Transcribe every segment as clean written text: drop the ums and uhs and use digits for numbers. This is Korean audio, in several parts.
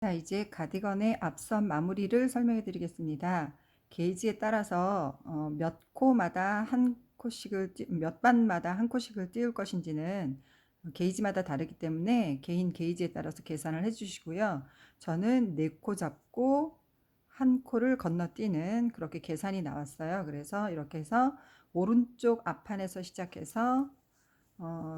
자, 이제 가디건의 앞선 마무리를 설명해 드리겠습니다. 게이지에 따라서 몇 코마다 한 코씩을 몇 반마다 한 코씩을 띄울 것인지는 게이지마다 다르기 때문에 개인 게이지에 따라서 계산을 해 주시고요. 저는 4코 잡고 한 코를 건너뛰는 그렇게 계산이 나왔어요. 그래서 이렇게 해서 오른쪽 앞판에서 시작해서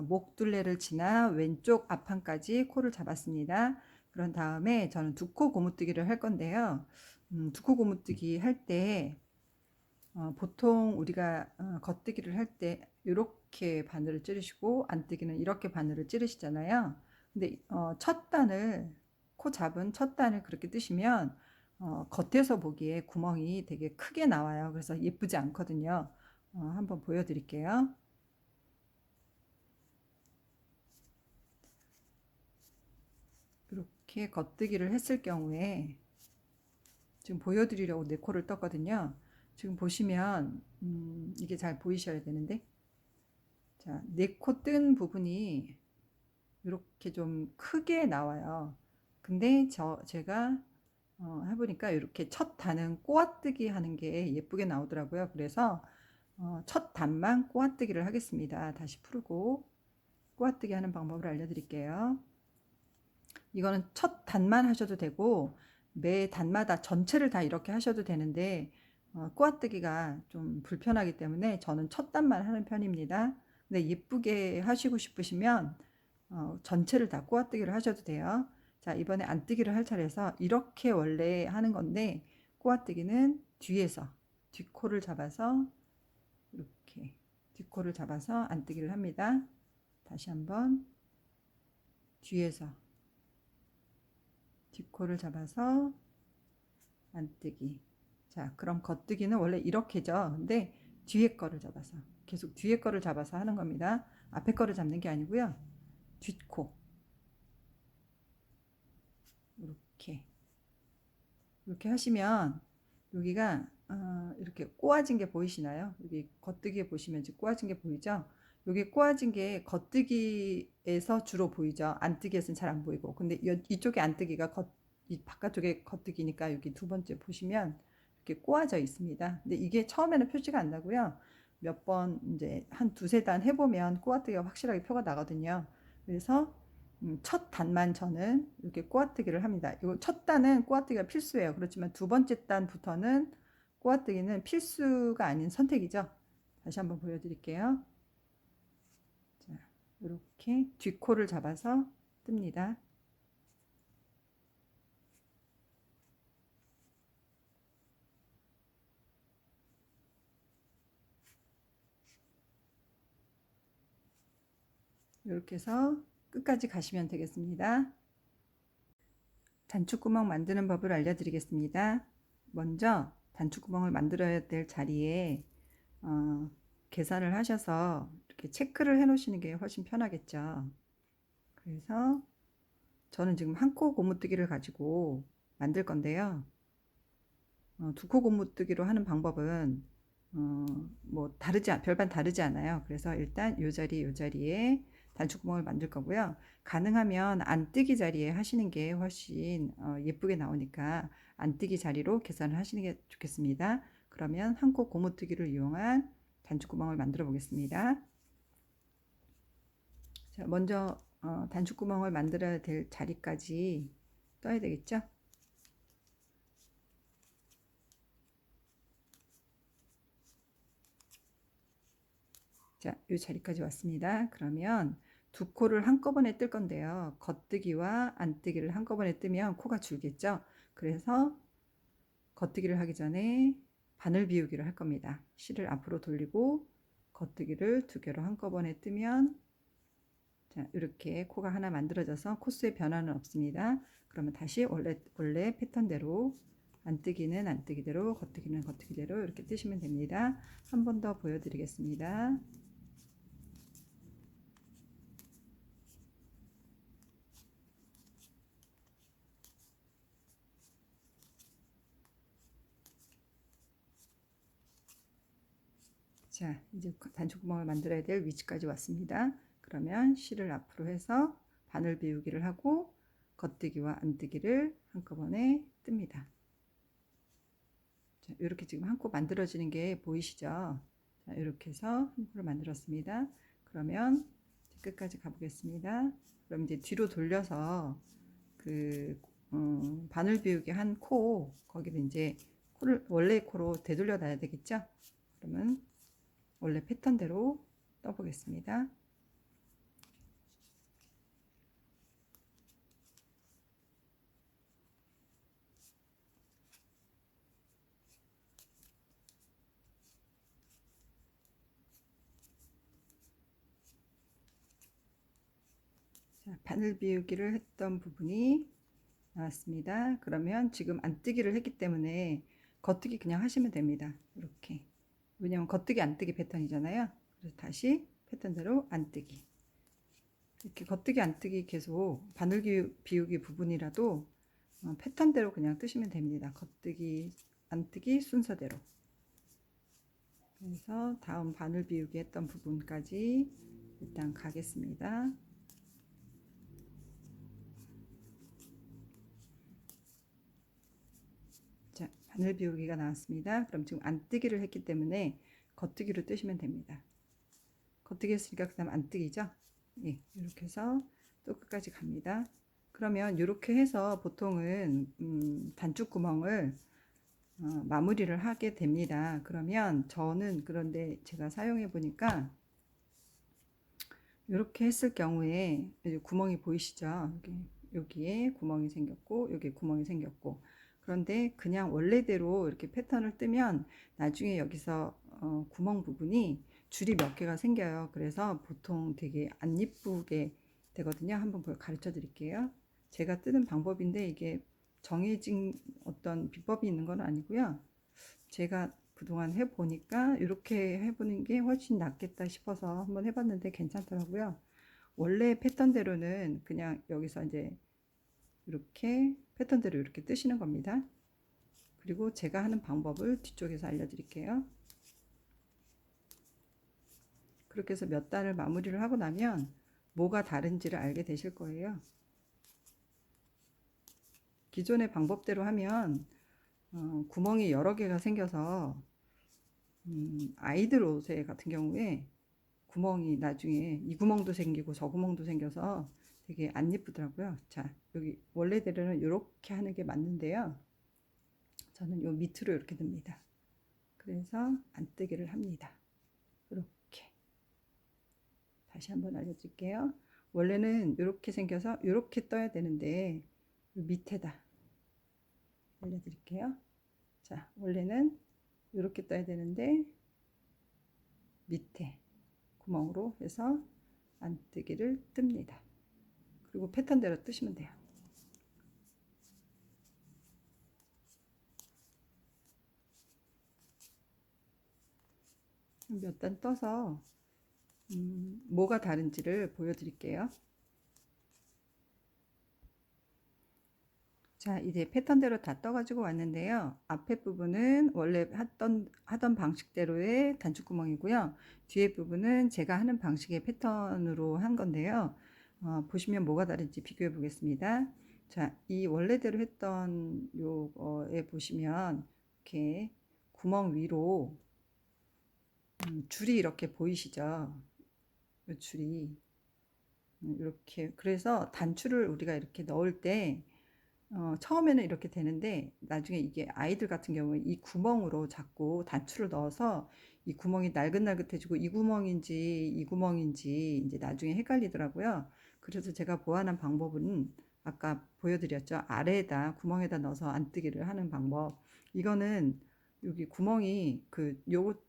목둘레를 지나 왼쪽 앞판까지 코를 잡았습니다. 그런 다음에 저는 2코 고무뜨기를 할 건데요. 2코 고무뜨기 할 때 보통 우리가 겉뜨기를 할 때 이렇게 바늘을 찌르시고 안뜨기는 이렇게 바늘을 찌르시잖아요. 근데 첫 단을 코 잡은 첫 단을 그렇게 뜨시면 겉에서 보기에 구멍이 되게 크게 나와요. 그래서 예쁘지 않거든요. 한번 보여드릴게요. 이렇게 겉뜨기를 했을 경우에 지금 보여드리려고 4코를 떴거든요. 지금 보시면 이게 잘 보이셔야 되는데, 자, 4코 뜬 부분이 이렇게 좀 크게 나와요. 근데 제가 해보니까 이렇게 첫 단은 꼬아뜨기 하는 게 예쁘게 나오더라고요. 그래서 첫 단만 꼬아뜨기를 하겠습니다. 다시 풀고 꼬아뜨기 하는 방법을 알려드릴게요. 이거는 첫 단만 하셔도 되고 매 단마다 전체를 다 이렇게 하셔도 되는데 꼬아뜨기가 좀 불편하기 때문에 저는 첫 단만 하는 편입니다. 근데 예쁘게 하시고 싶으시면 전체를 다 꼬아뜨기를 하셔도 돼요. 자, 이번에 안뜨기를 할 차례에서 이렇게 원래 하는 건데 꼬아뜨기는 뒤에서 뒷코를 잡아서 이렇게 뒷코를 잡아서 안뜨기를 합니다. 다시 한번 뒤에서 뒷코를 잡아서 안뜨기. 자, 그럼 겉뜨기는 원래 이렇게죠. 근데 뒤에 거를 잡아서 계속 뒤에 거를 잡아서 하는 겁니다. 앞에 거를 잡는 게 아니고요. 뒷코 이렇게 이렇게 하시면 여기가 이렇게 꼬아진 게 보이시나요? 여기 겉뜨기에 보시면 지금 꼬아진 게 보이죠? 여기 꼬아진 게 겉뜨기에서 주로 보이죠. 안뜨기에서는 잘 안 보이고. 근데 이쪽에 안뜨기가 이 바깥쪽에 겉뜨기니까 여기 두 번째 보시면 이렇게 꼬아져 있습니다. 근데 이게 처음에는 표시가 안 나고요. 몇 번 이제 한 두세 단 해보면 꼬아뜨기가 확실하게 표가 나거든요. 그래서 첫 단만 저는 이렇게 꼬아뜨기를 합니다. 이거 첫 단은 꼬아뜨기가 필수예요. 그렇지만 두 번째 단부터는 꼬아뜨기는 필수가 아닌 선택이죠. 다시 한번 보여드릴게요. 자, 이렇게 뒷코를 잡아서 뜹니다. 이렇게 해서 끝까지 가시면 되겠습니다. 단축구멍 만드는 법을 알려드리겠습니다. 먼저 단축구멍을 만들어야 될 자리에 계산을 하셔서 이렇게 체크를 해 놓으시는 게 훨씬 편하겠죠. 그래서 저는 지금 한 코 고무뜨기를 가지고 만들 건데요. 2코 고무뜨기로 하는 방법은 뭐 별반 다르지 않아요. 그래서 일단 요 자리에 단축구멍을 만들 거고요. 가능하면 안뜨기 자리에 하시는 게 훨씬 예쁘게 나오니까 안뜨기 자리로 계산을 하시는 게 좋겠습니다. 그러면 한 코 고무뜨기를 이용한 단축구멍을 만들어 보겠습니다. 자, 먼저 단축구멍을 만들어야 될 자리까지 떠야 되겠죠? 자, 이 자리까지 왔습니다. 그러면 2코를 한꺼번에 뜰 건데요. 겉뜨기와 안뜨기를 한꺼번에 뜨면 코가 줄겠죠? 그래서 겉뜨기를 하기 전에 바늘 비우기를 할 겁니다. 실을 앞으로 돌리고 겉뜨기를 2개로 한꺼번에 뜨면 자, 이렇게 코가 하나 만들어져서 코수의 변화는 없습니다. 그러면 다시 원래 패턴대로 안뜨기는 안뜨기대로 겉뜨기는 겉뜨기대로 이렇게 뜨시면 됩니다. 한 번 더 보여드리겠습니다. 자, 이제 단축구멍을 만들어야 될 위치까지 왔습니다. 그러면 실을 앞으로 해서 바늘 비우기를 하고 겉뜨기와 안뜨기를 한꺼번에 뜹니다. 자, 이렇게 지금 한 코 만들어지는 게 보이시죠? 자, 이렇게 해서 한 코를 만들었습니다. 그러면 끝까지 가보겠습니다. 그럼 이제 뒤로 돌려서 그 바늘 비우기 한 코, 거기를 이제 코를 원래 코로 되돌려 놔야 되겠죠? 그러면 원래 패턴대로 떠보겠습니다. 자, 바늘 비우기를 했던 부분이 나왔습니다. 그러면 지금 안뜨기를 했기 때문에 겉뜨기 그냥 하시면 됩니다. 이렇게. 왜냐면 겉뜨기 안뜨기 패턴이잖아요. 그래서 다시 패턴대로 안뜨기. 이렇게 겉뜨기 안뜨기 계속 바늘 비우기 부분이라도 패턴대로 그냥 뜨시면 됩니다. 겉뜨기 안뜨기 순서대로. 그래서 다음 바늘 비우기 했던 부분까지 일단 가겠습니다. 자, 바늘 비우기가 나왔습니다. 그럼 지금 안뜨기를 했기 때문에 겉뜨기로 뜨시면 됩니다. 겉뜨기 했으니까 그 다음 안뜨기죠. 예, 이렇게 해서 또 끝까지 갑니다. 그러면 이렇게 해서 보통은 단축 구멍을 마무리를 하게 됩니다. 그러면 저는 그런데 제가 사용해 보니까 이렇게 했을 경우에 구멍이 보이시죠? 여기에 구멍이 생겼고 여기에 구멍이 생겼고, 그런데 그냥 원래대로 이렇게 패턴을 뜨면 나중에 여기서 구멍 부분이 줄이 몇 개가 생겨요. 그래서 보통 되게 안 예쁘게 되거든요. 한번 가르쳐 드릴게요. 제가 뜨는 방법인데 이게 정해진 어떤 비법이 있는 건 아니고요. 제가 그동안 해보니까 이렇게 해보는 게 훨씬 낫겠다 싶어서 한번 해봤는데 괜찮더라고요. 원래 패턴대로는 그냥 여기서 이제 이렇게 패턴대로 이렇게 뜨시는 겁니다. 그리고 제가 하는 방법을 뒤쪽에서 알려드릴게요. 그렇게 해서 몇 단을 마무리를 하고 나면 뭐가 다른지를 알게 되실 거예요. 기존의 방법대로 하면 구멍이 여러 개가 생겨서 아이들 옷에 같은 경우에 구멍이 나중에 이 구멍도 생기고 저 구멍도 생겨서 되게 안 예쁘더라고요. 자, 여기 원래대로는 이렇게 하는 게 맞는데요. 저는 요 밑으로 이렇게 듭니다. 그래서 안뜨기를 합니다. 이렇게. 다시 한번 알려줄게요. 원래는 이렇게 생겨서 이렇게 떠야 되는데 밑에다 알려드릴게요. 자, 원래는 이렇게 떠야 되는데 밑에 구멍으로 해서 안뜨기를 뜹니다. 그리고 패턴대로 뜨시면 돼요. 몇 단 떠서 뭐가 다른지를 보여드릴게요. 자, 이제 패턴대로 다 떠가지고 왔는데요. 앞에 부분은 원래 하던 방식대로의 단축구멍이고요. 뒤에 부분은 제가 하는 방식의 패턴으로 한 건데요. 보시면 뭐가 다른지 비교해 보겠습니다. 자, 이 원래대로 했던 요거에 보시면 이렇게 구멍 위로 줄이 이렇게 보이시죠? 이 줄이 이렇게, 그래서 단추를 우리가 이렇게 넣을 때 처음에는 이렇게 되는데 나중에 이게 아이들 같은 경우에 이 구멍으로 자꾸 단추를 넣어서 이 구멍이 날긋날긋해지고 이 구멍인지 이제 나중에 헷갈리더라고요. 그래서 제가 보완한 방법은 아까 보여드렸죠. 아래에다 구멍에다 넣어서 안뜨기를 하는 방법. 이거는 여기 구멍이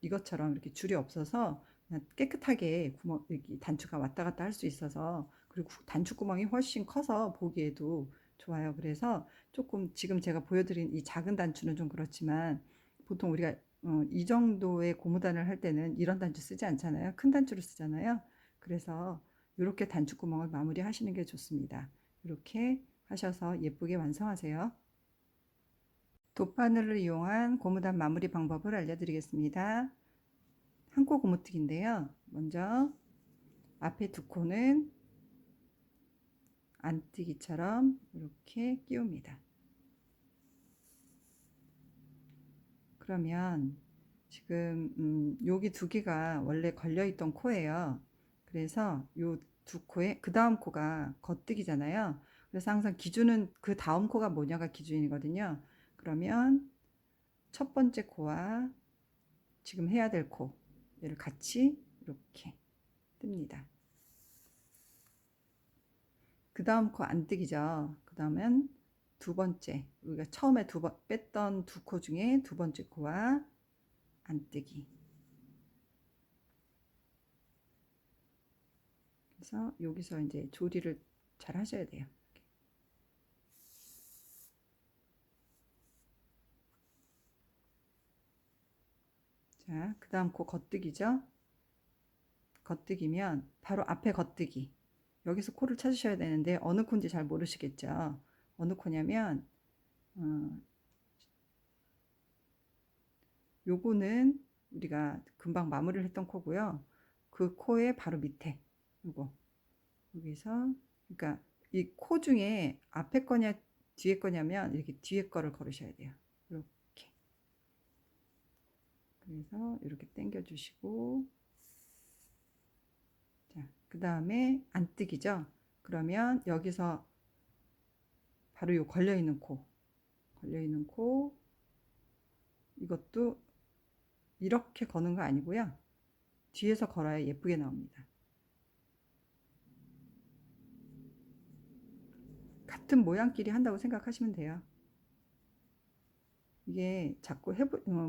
이것처럼 이렇게 줄이 없어서 그냥 깨끗하게 여기 단추가 왔다 갔다 할 수 있어서, 그리고 단추 구멍이 훨씬 커서 보기에도 좋아요. 그래서 조금 지금 제가 보여드린 이 작은 단추는 좀 그렇지만 보통 우리가 이 정도의 고무단을 할 때는 이런 단추 쓰지 않잖아요. 큰 단추를 쓰잖아요. 그래서 이렇게 단추 구멍을 마무리 하시는 게 좋습니다. 이렇게 하셔서 예쁘게 완성하세요. 돗바늘을 이용한 고무단 마무리 방법을 알려드리겠습니다. 한 코 고무뜨기인데요. 먼저 앞에 두 코는 안뜨기처럼 이렇게 끼웁니다. 그러면 지금 여기 두 개가 원래 걸려있던 코예요. 그래서 요 두 코에 그 다음 코가 겉뜨기잖아요. 그래서 항상 기준은 그 다음 코가 뭐냐가 기준이거든요. 그러면 첫 번째 코와 지금 해야 될 코 얘를 같이 이렇게 뜹니다. 그 다음 코 안뜨기죠. 그 다음엔 두 번째, 우리가 처음에 뺐던 두 코 중에 두 번째 코와 안뜨기. 그래서 여기서 이제 조리를 잘 하셔야 돼요. 자, 그 다음 코 겉뜨기죠. 겉뜨기면 바로 앞에 겉뜨기. 여기서 코를 찾으셔야 되는데 어느 코인지 잘 모르시겠죠. 어느 코냐면 요거는 우리가 금방 마무리를 했던 코고요. 그 코의 바로 밑에 요거 여기서 그러니까 이 코 중에 앞에 거냐 뒤에 거냐면 이렇게 뒤에 거를 걸으셔야 돼요. 이렇게. 그래서 이렇게 당겨 주시고 자, 그 다음에 안뜨기죠. 그러면 여기서 바로 요 걸려 있는 코 이것도 이렇게 거는 거 아니고요. 뒤에서 걸어야 예쁘게 나옵니다. 같은 모양끼리 한다고 생각하시면 돼요. 이게 자꾸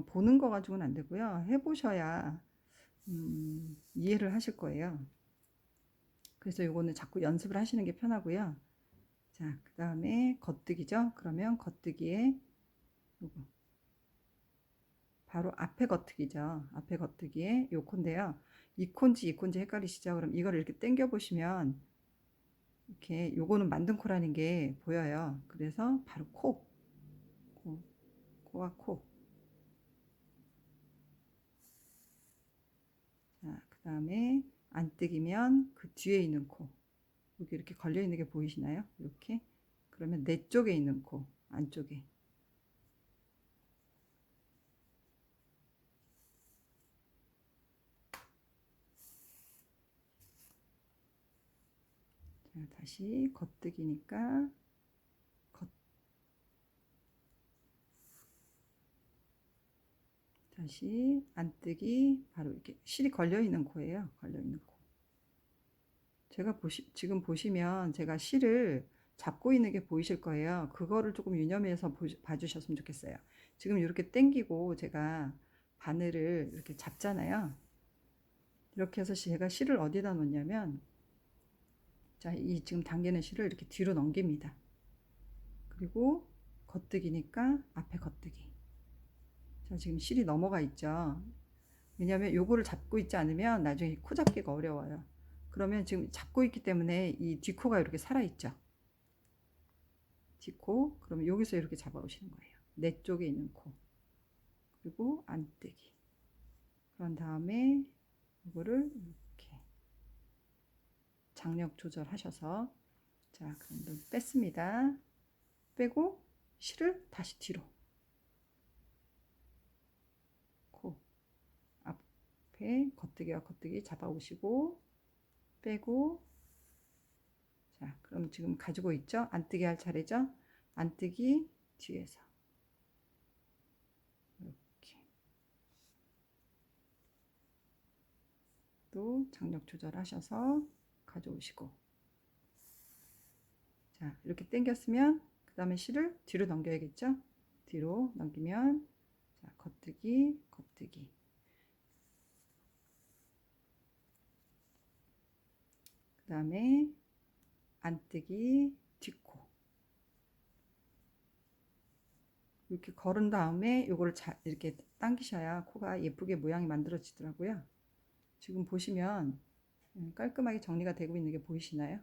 보는 거 가지고는 안 되고요. 해보셔야 이해를 하실 거예요. 그래서 요거는 자꾸 연습을 하시는 게 편하고요. 자, 그 다음에 겉뜨기죠. 그러면 겉뜨기에 요거 바로 앞에 겉뜨기죠. 앞에 겉뜨기에 요 콘데요. 이 콘지 이 콘지 헷갈리시죠? 그럼 이걸 이렇게 당겨 보시면 이렇게 요거는 만든 코라는 게 보여요. 그래서 바로 코와 코. 자, 그 다음에 안뜨기면 그 뒤에 있는 코. 여기 이렇게 걸려 있는 게 보이시나요? 이렇게. 그러면 내 쪽에 있는 코, 안쪽에. 자, 다시 겉뜨기니까 겉, 다시 안뜨기 바로 이렇게 실이 걸려 있는 코예요. 걸려 있는 코. 제가 지금 보시면 제가 실을 잡고 있는 게 보이실 거예요. 그거를 조금 유념해서 봐주셨으면 좋겠어요. 지금 이렇게 당기고 제가 바늘을 이렇게 잡잖아요. 이렇게 해서 제가 실을 어디다 놓냐면 자, 이 지금 당기는 실을 이렇게 뒤로 넘깁니다. 그리고 겉뜨기니까 앞에 겉뜨기. 자, 지금 실이 넘어가 있죠. 왜냐하면 요거를 잡고 있지 않으면 나중에 코 잡기가 어려워요. 그러면 지금 잡고 있기 때문에 이 뒷코가 이렇게 살아있죠. 뒷코, 그러면 여기서 이렇게 잡아오시는 거예요. 내 쪽에 있는 코. 그리고 안뜨기. 그런 다음에 이거를 이렇게 장력 조절하셔서 자, 그럼 눈 뺐습니다. 빼고 실을 다시 뒤로 코 앞에 겉뜨기와 겉뜨기 잡아오시고 빼고 자, 그럼 지금 가지고 있죠? 안뜨기 할 차례죠? 안뜨기 뒤에서 이렇게 또 장력 조절하셔서 가져오시고 자, 이렇게 당겼으면 그 다음에 실을 뒤로 넘겨야겠죠? 뒤로 넘기면 자, 겉뜨기 겉뜨기 그 다음에 안뜨기 뒷코 이렇게 걸은 다음에 요거를 이렇게 당기셔야 코가 예쁘게 모양이 만들어지더라고요. 지금 보시면 깔끔하게 정리가 되고 있는 게 보이시나요?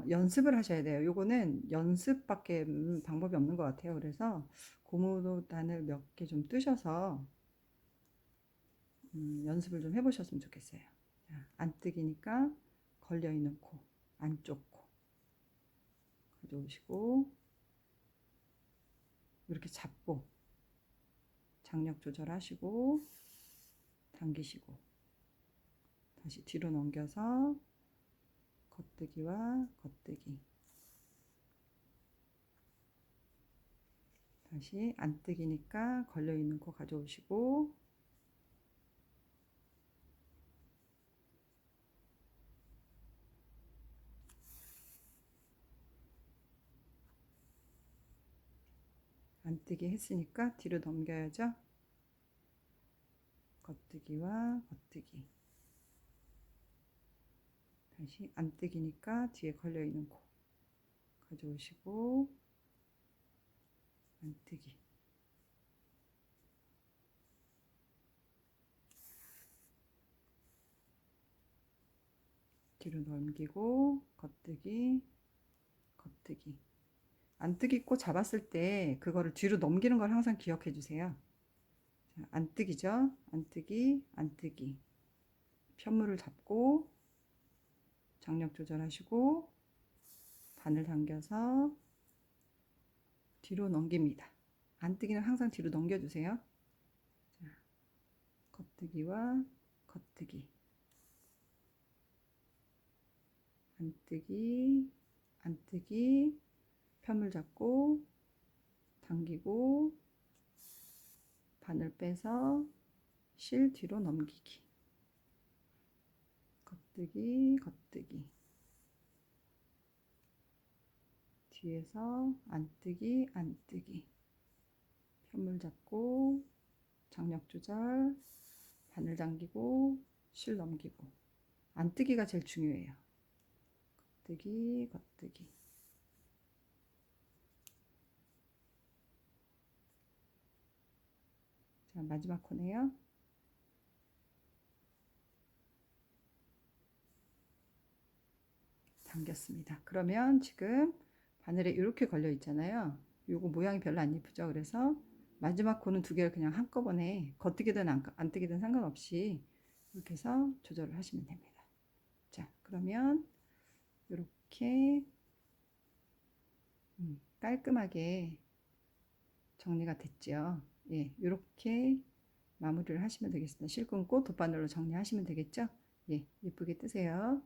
연습을 하셔야 돼요. 요거는 연습밖에 방법이 없는 것 같아요. 그래서 고무단을 몇 개 좀 뜨셔서 연습을 좀 해보셨으면 좋겠어요. 자, 안뜨기니까 걸려있는 코. 안쪽 코 가져오시고 이렇게 잡고 장력 조절하시고 당기시고 다시 뒤로 넘겨서 겉뜨기와 겉뜨기 다시 안뜨기니까 걸려있는 코 가져오시고 안뜨기 했으니까 뒤로 넘겨야죠. 겉뜨기와 겉뜨기 다시 안뜨기니까 뒤에 걸려있는 코 가져오시고 안뜨기 뒤로 넘기고 겉뜨기 겉뜨기 안뜨기 코 잡았을 때 그거를 뒤로 넘기는 걸 항상 기억해 주세요. 자, 안뜨기죠. 안뜨기 안뜨기 편물을 잡고 장력 조절하시고 바늘 당겨서 뒤로 넘깁니다. 안뜨기는 항상 뒤로 넘겨주세요. 자, 겉뜨기와 겉뜨기 안뜨기 안뜨기 편물 잡고 당기고 바늘 빼서 실 뒤로 넘기기 겉뜨기 겉뜨기 뒤에서 안뜨기 안뜨기 편물 잡고 장력 조절 바늘 당기고 실 넘기고 안뜨기가 제일 중요해요. 겉뜨기 겉뜨기 자 마지막 코네요. 당겼습니다. 그러면 지금 바늘에 이렇게 걸려 있잖아요. 요거 모양이 별로 안 예쁘죠. 그래서 마지막 코는 두 개를 그냥 한꺼번에 겉뜨기든 안뜨기든 상관없이 이렇게 해서 조절을 하시면 됩니다. 자 그러면 이렇게 깔끔하게 정리가 됐죠. 예, 이렇게 마무리를 하시면 되겠습니다. 실 끊고 돗바늘로 정리하시면 되겠죠. 예, 예쁘게 뜨세요.